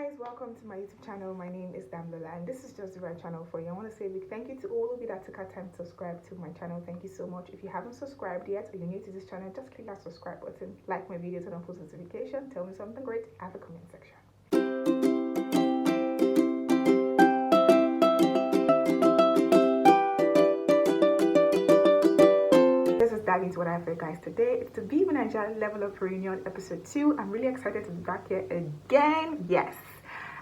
guys, welcome to my YouTube channel. My name is Bella and this is just the right channel for you. I want to say a big thank you to all of you that took our time to subscribe to my channel. Thank you so much. If you haven't subscribed yet or you're new to this channel, just click that subscribe button, like my videos, turn on post notification, tell me something great, have a comment section. Dive into what I have for you guys today. It's the BBNaija Level Up Reunion episode 2. I'm really excited to be back here again. Yes,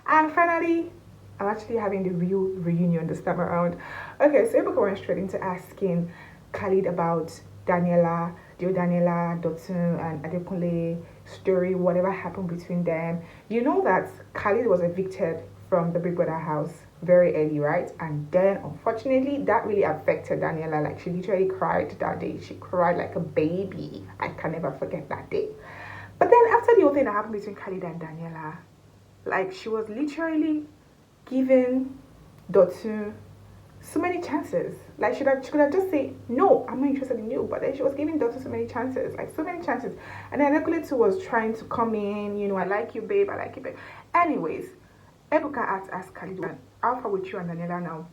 and finally I'm actually having the real reunion this time around. Okay, so Ebuka went straight into asking Khalid about Daniela, Dotun and Adekunle story, whatever happened between them. You know that Khalid was evicted from the Big Brother house very early, right? And then unfortunately that really affected Daniela. Like, she literally cried that day. She cried like a baby. I can never forget that day. But then after the whole thing that happened between Khalid and Daniela, like, she was literally giving Dotun so many chances. Like, she could have just said, no, I'm not interested in you. But then she was giving Dotun so many chances, like so many chances. And then Adekunle too was trying to come in, you know, I like you, babe, I like you, babe. Anyways, Ebuka had to ask Khalid, how far with you and Daniela now?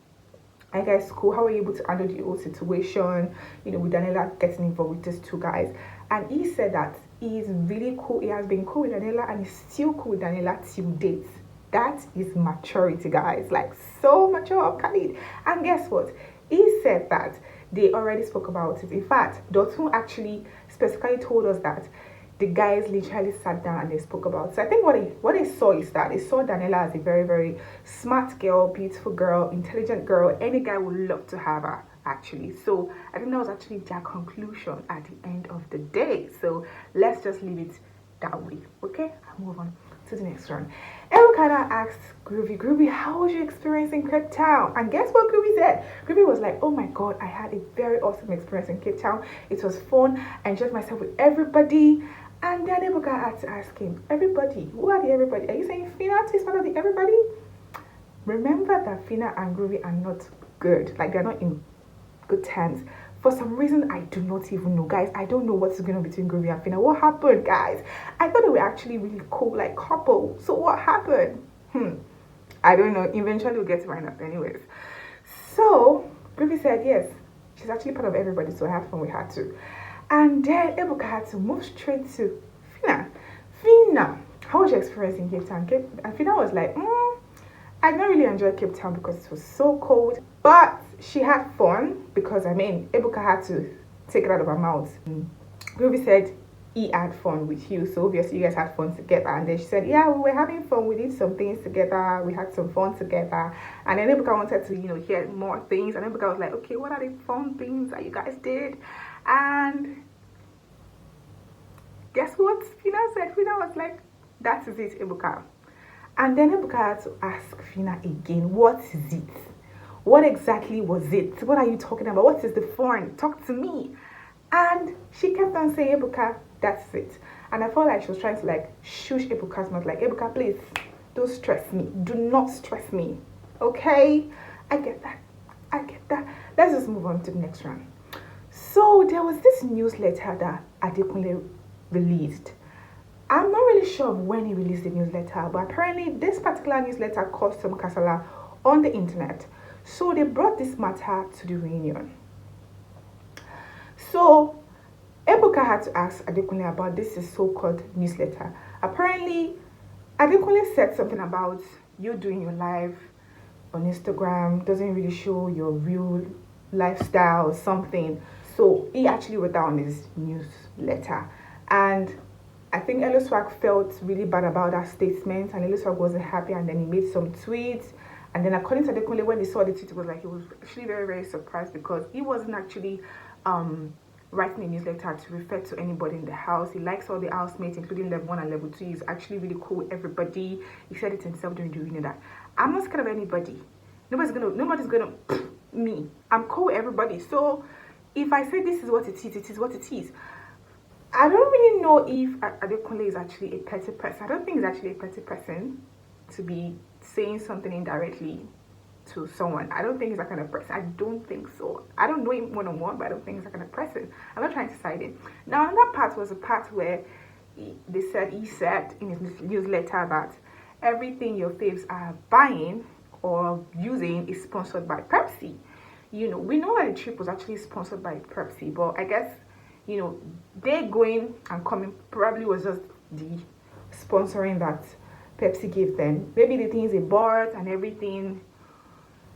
Are you guys cool? How are you able to handle the whole situation, you know, with Daniela getting involved with these two guys? And he said that he's really cool. He has been cool with Daniela and he's still cool with Daniela till date. That is maturity, guys. Like, so mature of Khalid. And guess what? He said that they already spoke about it. In fact, Dotun actually specifically told us that the guys literally sat down and they spoke about it. So I think what they saw is that they saw Daniela as a very, very smart girl, beautiful girl, intelligent girl. Any guy would love to have her, actually. So I think that was actually their conclusion at the end of the day. So let's just leave it that way, okay? I'll move on to the next one. Ebuka asked Groovy, how was your experience in Cape Town? And guess what Groovy said? Groovy was like, oh my god, I had a very awesome experience in Cape Town. It was fun. I enjoyed myself with everybody. And then Ebuka had to ask him, everybody, who are the everybody? Are you saying Fina is part of the everybody? Remember that Fina and Groovy are not good. Like, they're not in good terms. For some reason, I do not even know. Guys, I don't know what's going on between Groovy and Fina. What happened, guys? I thought they were actually really cool, like couple. So what happened? I don't know. Eventually we'll get to find out anyways. So Groovy said, yes, she's actually part of everybody. So I had fun with her too. And then Ebuka had to move straight to Fina. Fina, how was your experience in Cape Town? And Fina was like, I didn't really enjoy Cape Town because it was so cold. But she had fun because, I mean, Ebuka had to take it out of her mouth. Groovy said he had fun with you. So obviously you guys had fun together. And then she said, yeah, we were having fun. We did some things together. We had some fun together. And then Ebuka wanted to, you know, hear more things. And Ebuka was like, okay, what are the fun things that you guys did? And guess what Fina said? Fina was like, that is it, Ebuka. And then Ebuka had to ask Fina again, what is it? What exactly was it? What are you talking about? What is the fun? Talk to me. And she kept on saying, Ebuka, that's it. And I felt like she was trying to like shush Ebuka's mouth, like, Ebuka, please, don't stress me. Do not stress me. Okay? I get that. Let's just move on to the next one. So there was this newsletter that Adekunle released. I'm not really sure of when he released the newsletter, but apparently this particular newsletter caused some kasala on the internet. So they brought this matter to the reunion. So Ebuka had to ask Adekunle about this so-called newsletter. Apparently, Adekunle said something about you doing your live on Instagram doesn't really show your real lifestyle or something. So he actually wrote down his newsletter. And I think Eliswag felt really bad about that statement. And Eliswag wasn't happy. And then he made some tweets. And then according to Adekunle, when he saw the tweet, it was like he was actually very, very surprised because he wasn't actually writing a newsletter to refer to anybody in the house. He likes all the housemates, including level 1 and level 2. He's actually really cool with everybody. He said it himself during the reunion that I'm not scared of anybody. Nobody's gonna me. I'm cool with everybody. So if I say this is what it is what it is. I don't really know if Adekunle is actually a petty person. I don't think he's actually a petty person to be saying something indirectly to someone. I don't think he's that kind of person. I don't think so. I don't know him one-on-one, but I don't think he's that kind of person. I'm not trying to side him. Now, another part was a part where he said in his newsletter that everything your faves are buying or using is sponsored by Pepsi. You know, we know that the trip was actually sponsored by Pepsi, but I guess, you know, they going and coming probably was just the sponsoring that Pepsi gave them. Maybe the things they bought and everything,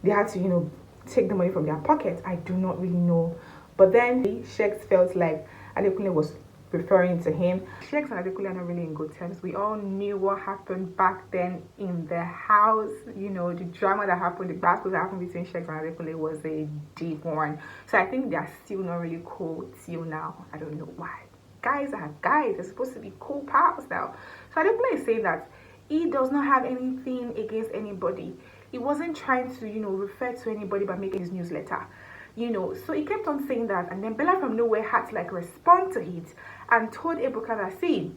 they had to, you know, take the money from their pocket. I do not really know. But then Sheggz felt like Adekunle was referring to him. Sheggz and Adekunle are not really in good terms. We all knew what happened back then in the house. You know, the drama that happened, the battle that happened between Sheggz and Adekunle was a deep one. So I think they are still not really cool till now. I don't know why. Guys are guys. They're supposed to be cool pals now. So Adekunle is saying that he does not have anything against anybody. He wasn't trying to, you know, refer to anybody by making his newsletter. You know, so he kept on saying that, and then Bella from nowhere had to like respond to it and told Ebuka that, see,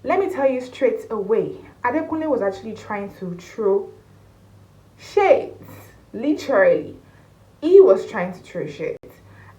let me tell you straight away, Adekunle was actually trying to throw shades, literally. He was trying to throw shades.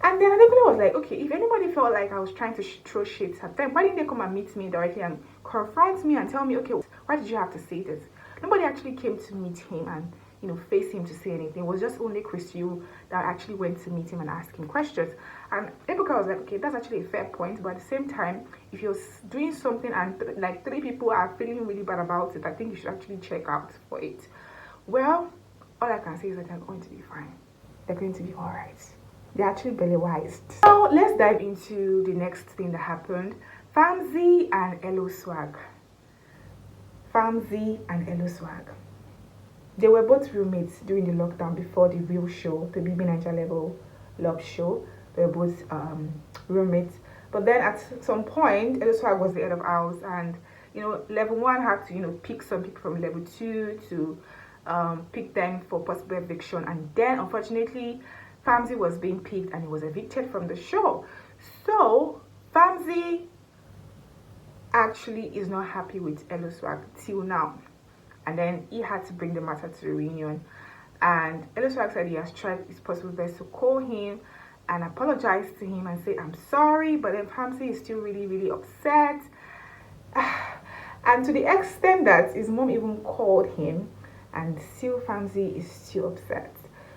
And then Adekunle was like, okay, if anybody felt like I was trying to throw shades at them, why didn't they come and meet me directly and confront me and tell me, okay, why did you have to say this? Nobody actually came to meet him and, you know, face him to say anything. It was just only Christiu that actually went to meet him and ask him questions. And Ebuka was like, okay, that's actually a fair point, but at the same time, if you're doing something and like 3 people are feeling really bad about it, I think you should actually check out for it. Well, all I can say is that they're going to be fine. They're going to be all right. They're actually belly wise. So let's dive into the next thing that happened. Famzi and Elo Swag. Famzi and Elo Swag. They were both roommates during the lockdown before the real show, the BBNaija Level Love show. They were both roommates. But then at some point, Elo Swag was the head of house, and you know, level 1 had to, you know, pick some people from level 2 to pick them for possible eviction. And then unfortunately, Famzi was being picked and he was evicted from the show. So Famzi actually is not happy with Elo Swag till now. And then he had to bring the matter to the reunion. And Elo Swag said he has tried his possible best to call him and apologize to him and say, I'm sorry. But then Famzi is still really, really upset. And to the extent that his mom even called him, and still Famzi is still upset.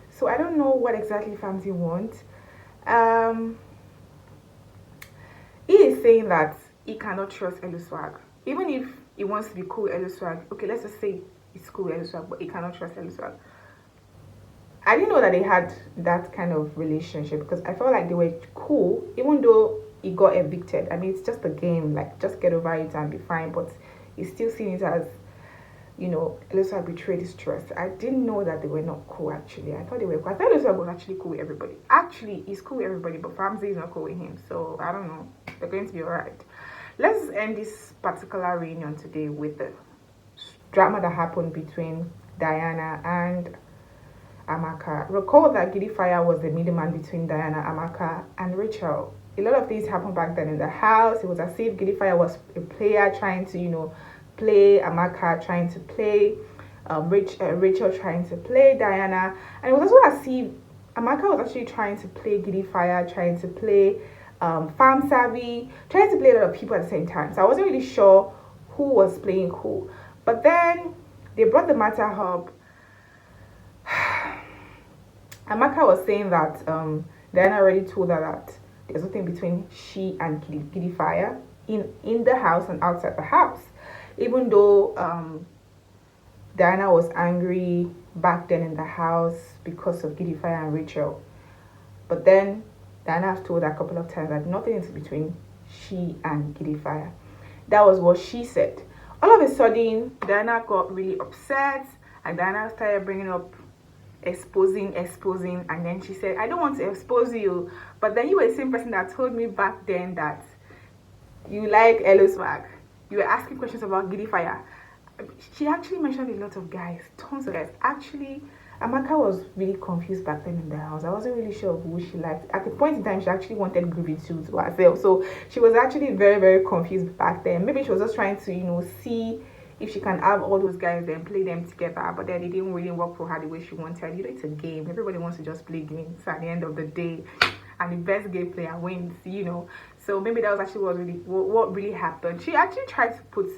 So I don't know what exactly Famzi wants. He is saying that he cannot trust Elo Swag. Even if he wants to be cool with Elo Swag, okay, let's just say he's cool with Elo Swag, but he cannot trust Elo Swag. I didn't know that they had that kind of relationship, because I felt like they were cool, even though he got evicted. I mean, it's just a game, like, just get over it and be fine. But he's still seeing it as, you know, Elo Swag betrayed his trust. I didn't know that they were not cool, actually. I thought they were cool. I thought Elo Swag was actually cool with everybody. Actually, he's cool with everybody, but Famzi is not cool with him. So, I don't know. They're going to be alright. Let's end this particular reunion today with the drama that happened between Diana and Amaka. Recall that Giddy Fire was the middleman between Diana, Amaka, and Rachel. A lot of things happened back then in the house. It was as if Giddy Fire was a player trying to, you know, play Amaka, trying to play Rachel, trying to play Diana. And it was also as if Amaka was actually trying to play Giddy Fire, trying to play Farm Savvy, trying to play a lot of people at the same time. So I wasn't really sure who was playing who. But then they brought the matter up. Amaka was saying that Diana already told her that there's nothing between she and Giddy Fire in the house and outside the house. Even though Diana was angry back then in the house because of Giddy Fire and Rachel. But then Diana has told her a couple of times that nothing is between she and Giddy Fire. That was what she said. All of a sudden, Diana got really upset, and Diana started bringing up exposing, and then she said, I don't want to expose you, but then you were the same person that told me back then that you like Elo Swag. You were asking questions about Giddy Fire. She actually mentioned a lot of guys, tons of guys. Actually, Amaka was really confused back then in the house. I wasn't really sure of who she liked. At the point in time, she actually wanted Groovy to herself. So she was actually very, very confused back then. Maybe she was just trying to, you know, see if she can have all those guys and play them together. But then it didn't really work for her the way she wanted. You know, it's a game. Everybody wants to just play games at the end of the day. And the best game player wins, you know. So maybe that was actually what really happened. She actually tried to put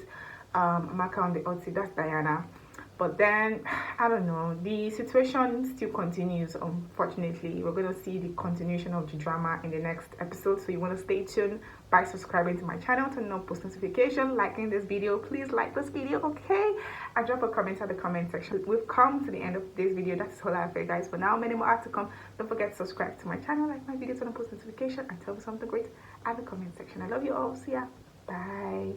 Amaka on the hot seat. That's Diana. But then, I don't know, the situation still continues. Unfortunately, we're going to see the continuation of the drama in the next episode. So you want to stay tuned by subscribing to my channel, turn on post notification, liking this video. Please like this video, okay? And drop a comment at the comment section. We've come to the end of this video. That's all I have for you guys for now. Many more are to come. Don't forget to subscribe to my channel, like my videos, turn on post notification, and tell me something great at the comment section. I love you all. See ya. Bye.